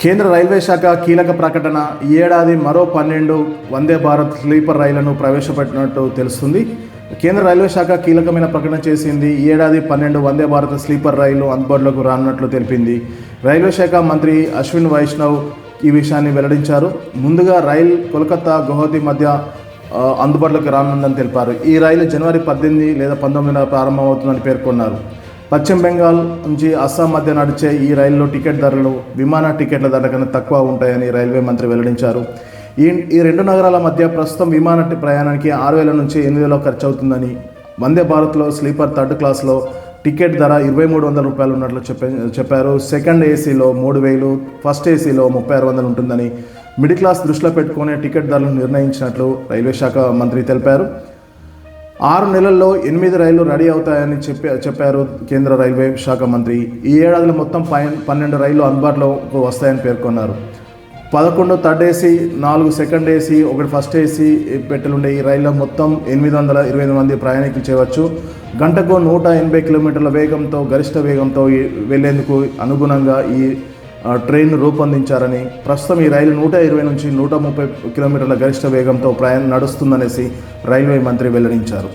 కేంద్ర రైల్వే శాఖ కీలక ప్రకటన. ఈ ఏడాది మరో 12 వందే భారత్ స్లీపర్ రైళ్లను ప్రవేశపెట్టినట్టు తెలుస్తుంది. కేంద్ర రైల్వే శాఖ కీలకమైన ప్రకటన చేసింది. ఈ ఏడాది 12 వందే భారత్ స్లీపర్ రైళ్లు అందుబాటులోకి రానున్నట్లు తెలిపింది. రైల్వే శాఖ మంత్రి అశ్విన్ వైష్ణవ్ ఈ విషయాన్ని వెల్లడించారు. ముందుగా రైల్ కోల్కతా గువాహటి మధ్య అందుబాటులోకి రానుందని తెలిపారు. ఈ రైలు జనవరి 18 లేదా 19 ప్రారంభమవుతుందని పేర్కొన్నారు. పశ్చిమ బెంగాల్ నుంచి అస్సాం మధ్య నడిచే ఈ రైల్లో టికెట్ ధరలు విమాన టికెట్ల ధర కన్నా తక్కువ ఉంటాయని రైల్వే మంత్రి వెల్లడించారు. ఈ రెండు నగరాల మధ్య ప్రస్తుతం విమాన ప్రయాణానికి 6,000 నుంచి 8,000 ఖర్చు అవుతుందని, వందే భారత్లో స్లీపర్ థర్డ్ క్లాస్లో టికెట్ ధర 2,300 రూపాయలు ఉన్నట్లు చెప్పారు. సెకండ్ ఏసీలో 3,000, ఫస్ట్ ఏసీలో 3,600 ఉంటుందని, మిడిల్ క్లాస్ దృష్టిలో పెట్టుకునే టికెట్ ధరలను నిర్ణయించినట్లు రైల్వే శాఖ మంత్రి తెలిపారు. 6 నెలల్లో 8 రైళ్లు రెడీ అవుతాయని చెప్పారు కేంద్ర రైల్వే శాఖ మంత్రి. ఈ ఏడాదిలో మొత్తం 12 రైళ్లు అందుబాటులోకి వస్తాయని పేర్కొన్నారు. 11 third AC, 4 second AC, 1 first AC పెట్టెలుండే ఈ రైల్లో మొత్తం 828 మంది ప్రయాణికులు చేయవచ్చు. గంటకు 180 కిలోమీటర్ల వేగంతో గరిష్ట వేగంతో వెళ్లేందుకు అనుగుణంగా ఈ ట్రైన్ రూపొందించారని, ప్రస్తుతం ఈ రైలు 120 నుంచి 130 కిలోమీటర్ల గరిష్ట వేగంతో నడుస్తుందనేసి రైల్వే మంత్రి వెల్లడించారు.